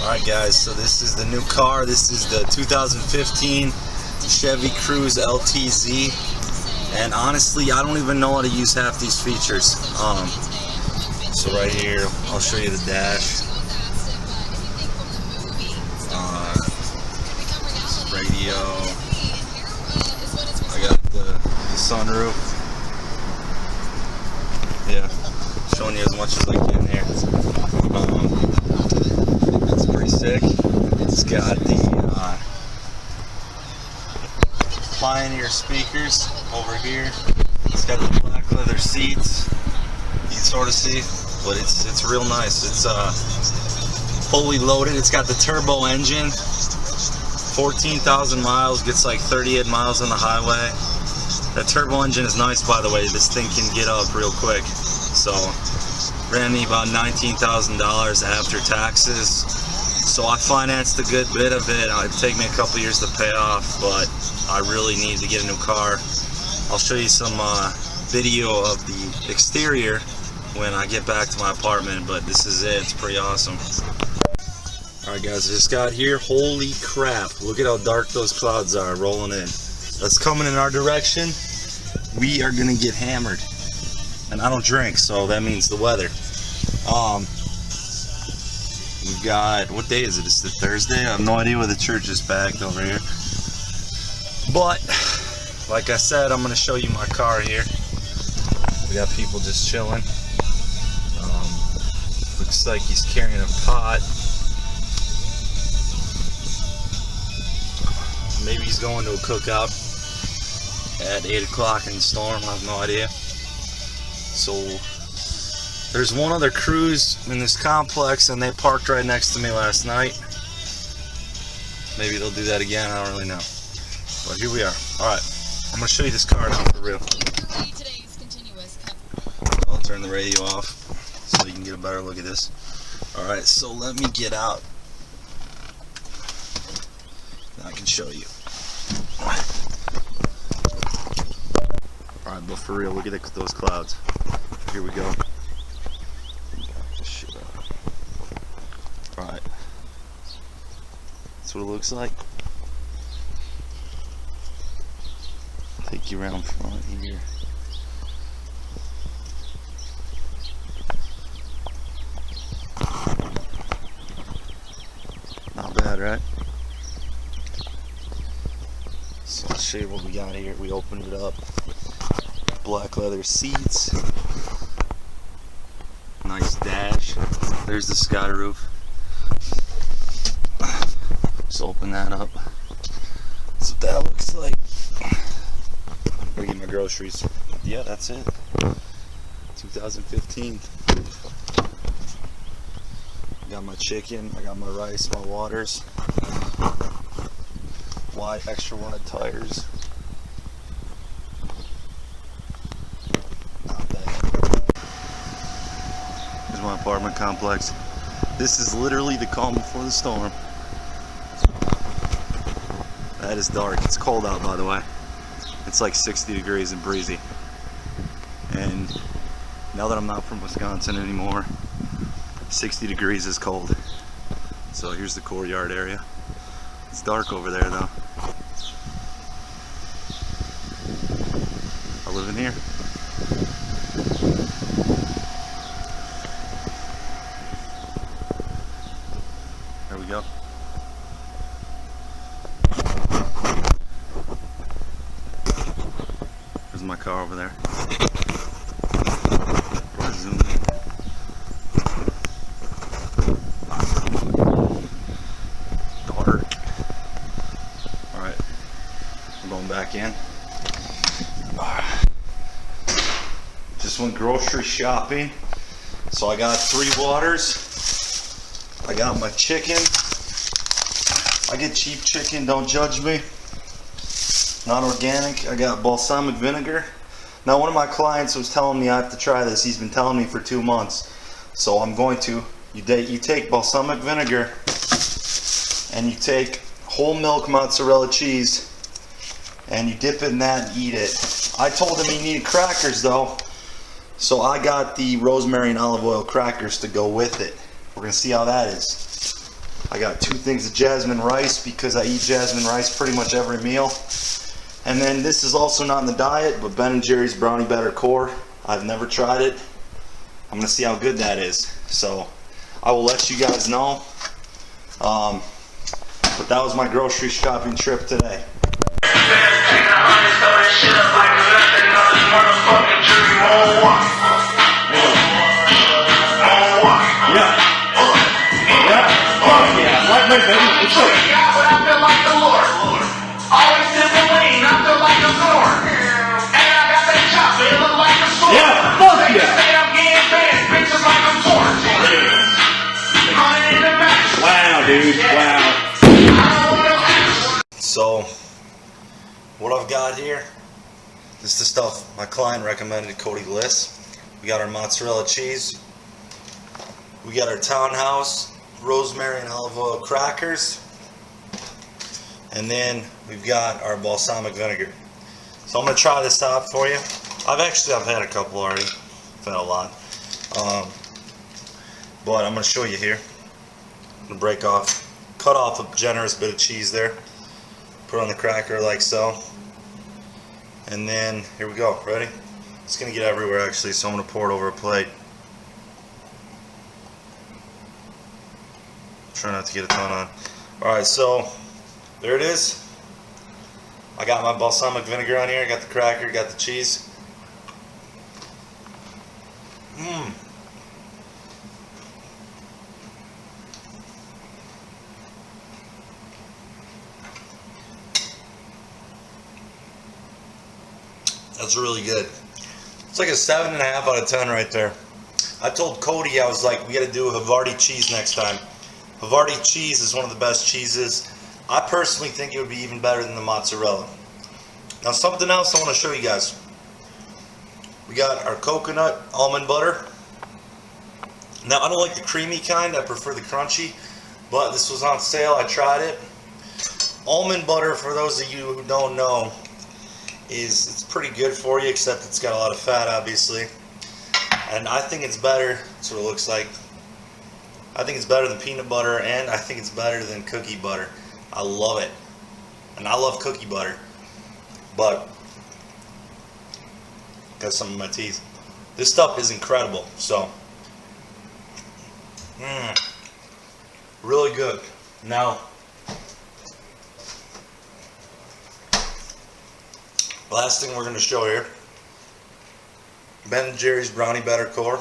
Alright guys, so this is the new car. This is the 2015 Chevy Cruze LTZ, and honestly I don't even know how to use half these features. So right here I'll show you the dash, radio, I got the sunroof, yeah, showing you as much as I can here. It's pretty sick. It's got the Pioneer speakers over here. It's got the black leather seats. You can sort of see, but it's real nice. It's fully loaded. It's got the turbo engine. 14,000 miles, gets like 38 miles on the highway. That turbo engine is nice, by the way. This thing can get up real quick. So ran me about $19,000 after taxes. So I financed a good bit of it. It'd take me a couple years to pay off, but I really need to get a new car. I'll show you some video of the exterior when I get back to my apartment, but this is it. It's pretty awesome. Alright guys, I just got here. Holy crap, look at how dark those clouds are rolling in. That's coming in our direction. We are gonna get hammered. And I don't drink, so that means the weather. We've got, what day is it? It's the Thursday? I have no idea where the church is packed over here. But, like I said, I'm gonna show you my car here. We got people just chilling. Looks like he's carrying a pot. Maybe he's going to a cookout at 8 o'clock in the storm. I have no idea. So there's one other Cruze in this complex, and they parked right next to me last night. Maybe they'll do that again. I don't really know. But here we are. Alright, I'm going to show you this car now for real. I'll turn the radio off so you can get a better look at this. Alright, so let me get out. Now I can show you. Alright, but for real, look at those clouds. Here we go. Alright. That's what it looks like. Take you around front here. Not bad, right? So I'll show you what we got here. We opened it up. Black leather seats. Nice dash. There's the sky roof. Just open that up. That's what that looks like. I'm gonna get my groceries. Yeah, that's it. 2015. I got my chicken, I got my rice, my waters. Extra wide tires. Not bad. Here's my apartment complex. This is literally the calm before the storm. That is dark. It's cold out, by the way. It's like 60 degrees and breezy. And now that I'm not from Wisconsin anymore, 60 degrees is cold. So here's the courtyard area. It's dark over there though. I live in here. There we go. There's my car over there. Zoom in. Dark. Alright. I'm going back in. Just went grocery shopping. So I got 3 waters. I got my chicken. I get cheap chicken, don't judge me. Not organic. I got balsamic vinegar. Now one of my clients was telling me I have to try this. He's been telling me for 2 months. So I'm going to. You take balsamic vinegar and you take whole milk mozzarella cheese and you dip it in that and eat it. I told him he needed crackers though. So I got the rosemary and olive oil crackers to go with it. We're going to see how that is. I got 2 things of jasmine rice because I eat jasmine rice pretty much every meal. And then this is also not in the diet, but Ben & Jerry's Brownie Batter Core. I've never tried it. I'm gonna see how good that is. So I will let you guys know. But that was my grocery shopping trip today. So, what I've got here is the stuff my client recommended Cody lists. We got our mozzarella cheese. We got our Townhouse rosemary and olive oil crackers. And then we've got our balsamic vinegar. So I'm going to try this out for you. I've had a couple already. I've had a lot. But I'm going to show you here. I'm going to cut off a generous bit of cheese there. Put on the cracker like so. And then, here we go. Ready? It's going to get everywhere actually, so I'm going to pour it over a plate. Try not to get a ton on. Alright, so there it is. I got my balsamic vinegar on here. I got the cracker, got the cheese. That's really good. It's like a 7.5 out of 10 right there. I told Cody, I was like, we got to do Havarti cheese next time. Havarti cheese is one of the best cheeses. I personally think it would be even better than the mozzarella. Now something else I want to show you guys. We got our coconut almond butter. Now I don't like the creamy kind, I prefer the crunchy, but this was on sale, I tried it. Almond butter, for those of you who don't know, it's pretty good for you, except it's got a lot of fat obviously. And I think it's better, that's what it looks like. I think it's better than peanut butter, and I think it's better than cookie butter. I love it. And I love cookie butter. But, got some in my teeth. This stuff is incredible. So, really good. Now, last thing we're going to show here. Ben & Jerry's Brownie Batter Core.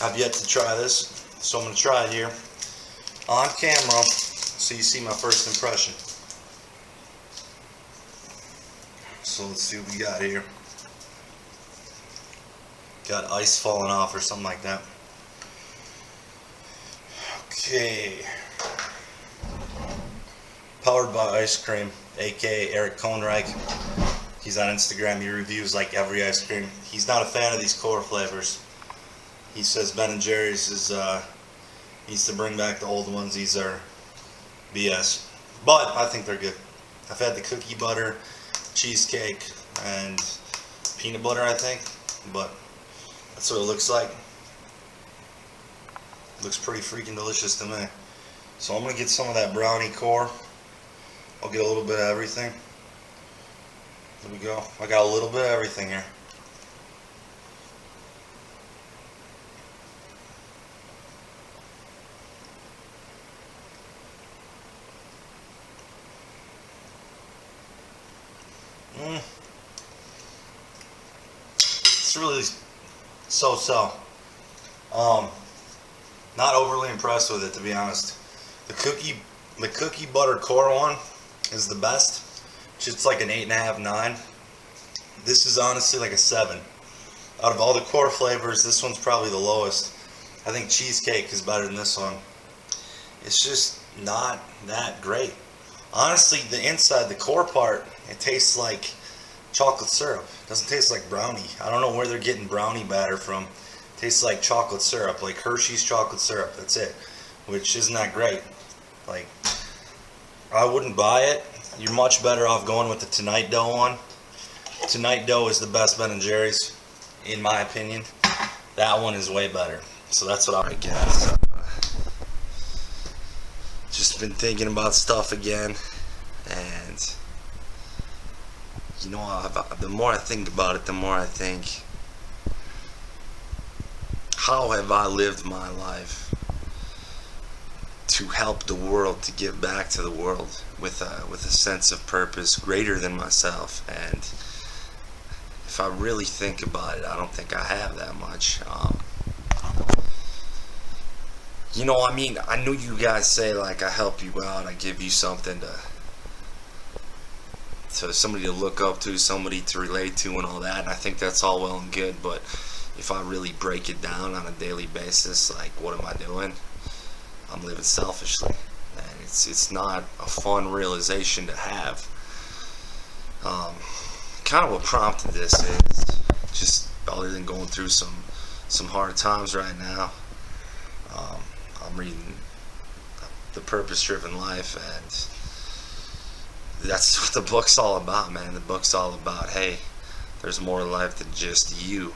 I've yet to try this. So I'm going to try it here on camera so you see my first impression. So let's see what we got here. Got ice falling off or something like that. Okay. Powered by Ice Cream, aka Eric Cohnreich. He's on Instagram. He reviews like every ice cream. He's not a fan of these core flavors. He says Ben & Jerry's is needs to bring back the old ones. These are BS, but I think they're good. I've had the cookie butter, cheesecake, and peanut butter, I think, but that's what it looks like. It looks pretty freaking delicious to me. So I'm gonna get some of that brownie core. I'll get a little bit of everything. There we go. I got a little bit of everything here. It's really so-so. Not overly impressed with it, to be honest. The cookie butter core one is the best. It's like an 8.5, 9. This is honestly like a 7. Out of all the core flavors, this one's probably the lowest. I think cheesecake is better than this one. It's just not that great. Honestly, the inside, the core part, it tastes like chocolate syrup. It doesn't taste like brownie. I don't know where they're getting brownie batter from. It tastes like chocolate syrup, like Hershey's chocolate syrup. That's it, which isn't that great. Like, I wouldn't buy it. You're much better off going with the Tonight Dough one. Tonight Dough is the best Ben & Jerry's, in my opinion. That one is way better. So that's what I would guess. just been thinking about stuff again, and you know, the more I think about it, the more I think, how have I lived my life to help the world, to give back to the world with a sense of purpose greater than myself? And if I really think about it, I don't think I have that much. You know, I mean, I know you guys say, like, I help you out, I give you something to somebody to look up to, somebody to relate to, and all that, and I think that's all well and good, but if I really break it down on a daily basis, like, what am I doing? I'm living selfishly, and it's not a fun realization to have. Kind of what prompted this is just, other than going through some hard times right now, I'm reading The Purpose-Driven Life, and that's what the book's all about, man. The book's all about, hey, there's more to life than just you.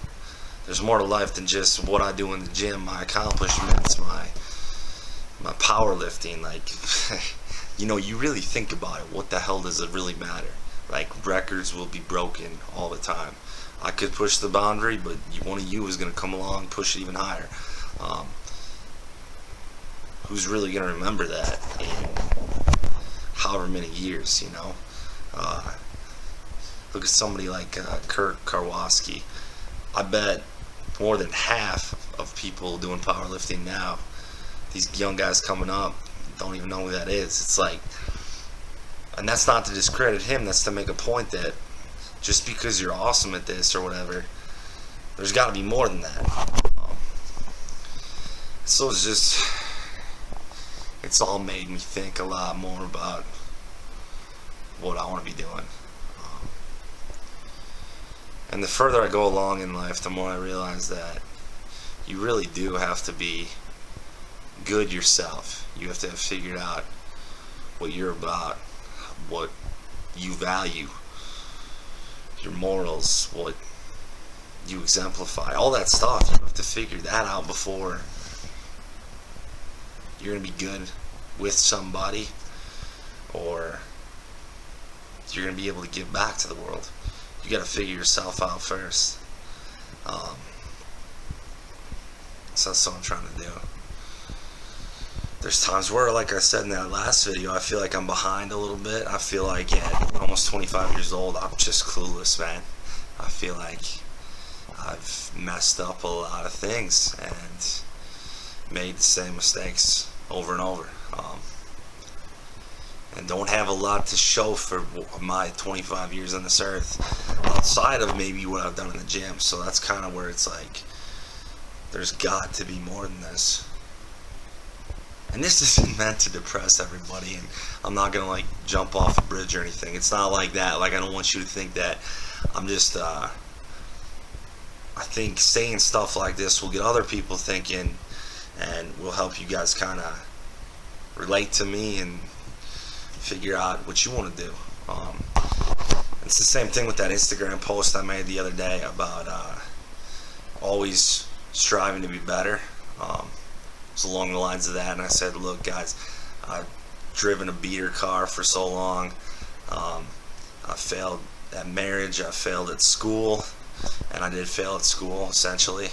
There's more to life than just what I do in the gym, my accomplishments, my powerlifting. Like, you know, you really think about it, what the hell does it really matter? Like, records will be broken all the time. I could push the boundary, but one of you is going to come along and push it even higher. Who's really going to remember that in however many years, you know? Look at somebody like Kurt Karwoski. I bet more than half of people doing powerlifting now, these young guys coming up, don't even know who that is. It's like, and that's not to discredit him, that's to make a point that just because you're awesome at this or whatever, there's got to be more than that. So it's just, it's all made me think a lot more about what I want to be doing. And the further I go along in life, the more I realize that you really do have to be good yourself. You have to have figured out what you're about, what you value, your morals, what you exemplify, all that stuff. You have to figure that out before you're going to be good with somebody, or you're going to be able to give back to the world. You got to figure yourself out first. So that's what I'm trying to do. There's times where, like I said in that last video, I feel like I'm behind a little bit. I feel like at almost 25 years old, I'm just clueless, man. I feel like I've messed up a lot of things and made the same mistakes over and over. And don't have a lot to show for my 25 years on this earth outside of maybe what I've done in the gym. So that's kind of where it's like, there's got to be more than this. And this isn't meant to depress everybody, and I'm not gonna like jump off a bridge or anything. It's not like that. Like, I don't want you to think that I'm just I think saying stuff like this will get other people thinking, and will help you guys kind of relate to me and figure out what you want to do. It's the same thing with that Instagram post I made the other day about always striving to be better. It's along the lines of that, and I said, look guys, I've driven a beater car for so long. I failed at marriage, I failed at school, and I did fail at school essentially.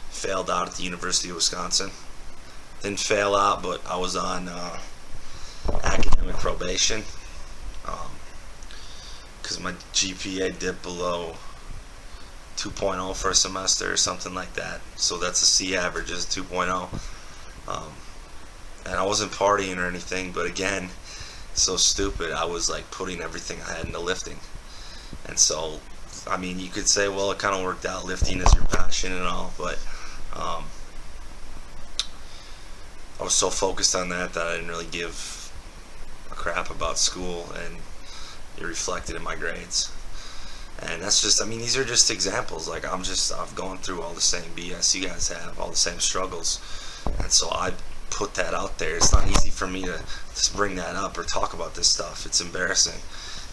Failed out at the University of Wisconsin. Didn't fail out, but I was on academic probation because my GPA dipped below 2.0 for a semester or something like that. So that's a C average, is 2.0. And I wasn't partying or anything, but again, so stupid, I was like putting everything I had into lifting. And so, I mean, you could say, well, it kind of worked out, lifting is your passion and all, but I was so focused on that I didn't really give a crap about school, and it reflected in my grades. And that's just, I mean, these are just examples. Like, I've gone through all the same BS you guys have, all the same struggles, and so I put that out there. It's not easy for me to bring that up or talk about this stuff. It's embarrassing.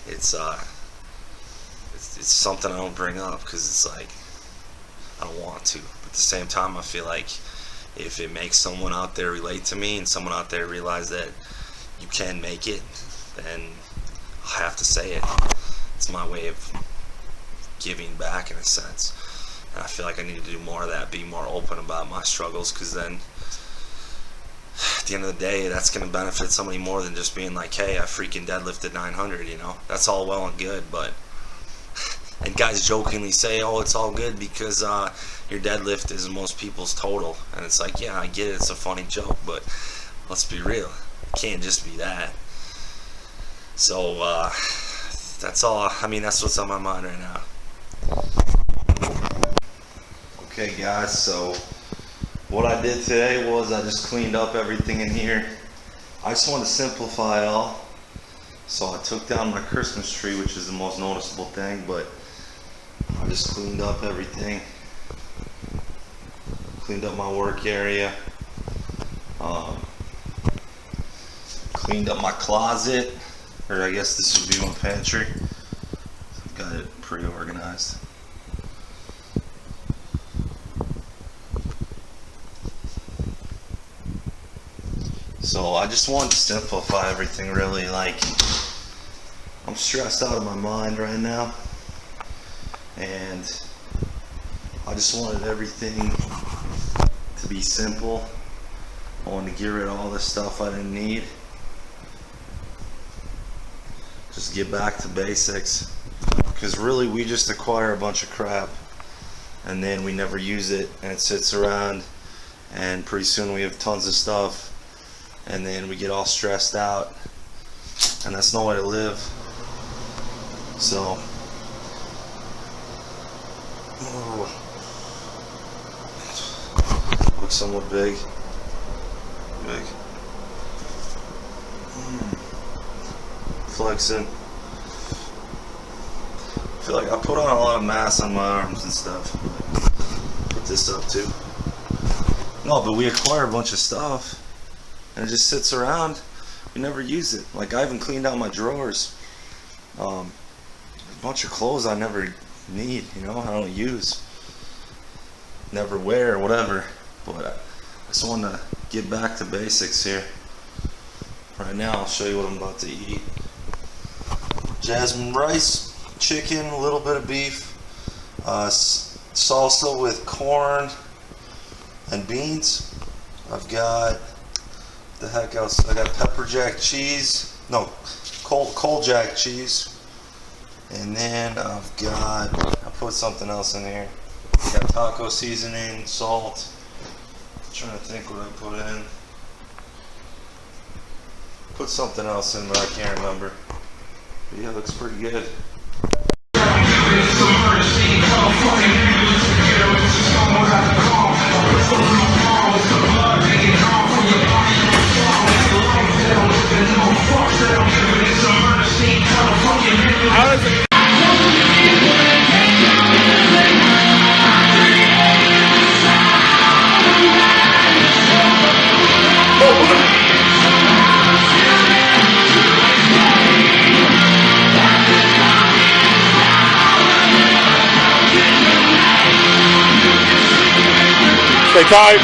It's something I don't bring up because it's like, I don't want to. But at the same time, I feel like if it makes someone out there relate to me and someone out there realize that you can make it, then I have to say it. It's my way of giving back in a sense. And I feel like I need to do more of that, be more open about my struggles, because then at the end of the day, that's going to benefit somebody more than just being like, hey, I freaking deadlifted 900, you know? That's all well and good, but and guys jokingly say, oh, it's all good because your deadlift is most people's total. And it's like, yeah, I get it, it's a funny joke, but let's be real. It can't just be that. So, that's all. I mean, that's what's on my mind right now. Okay, guys, so what I did today was I just cleaned up everything in here. I just wanted to simplify it all. So I took down my Christmas tree, which is the most noticeable thing, but I just cleaned up everything. Cleaned up my work area. Cleaned up my closet, or I guess this would be my pantry. Got it pretty organized. So I just wanted to simplify everything, really. Like, I'm stressed out of my mind right now, and I just wanted everything to be simple. I wanted to get rid of all this stuff I didn't need. Just get back to basics, because really we just acquire a bunch of crap and then we never use it, and it sits around, and pretty soon we have tons of stuff, and then we get all stressed out, and that's no way to live. So looks somewhat big. Flexing. I feel like I put on a lot of mass on my arms and stuff. Put this up too. No, but we acquire a bunch of stuff and it just sits around. We never use it. Like, I haven't cleaned out my drawers. A bunch of clothes I never need, you know, I don't use, never wear, whatever. But I just want to get back to basics here. Right now I'll show you what I'm about to eat. Jasmine rice, chicken, a little bit of beef, salsa with corn and beans. I've got, the heck else? I got pepper jack cheese, no, cold jack cheese, and then I've got, I put something else in here. I got taco seasoning, salt. I'm trying to think what I put in. Put something else in, but I can't remember. But yeah, it looks pretty good. Stay tight.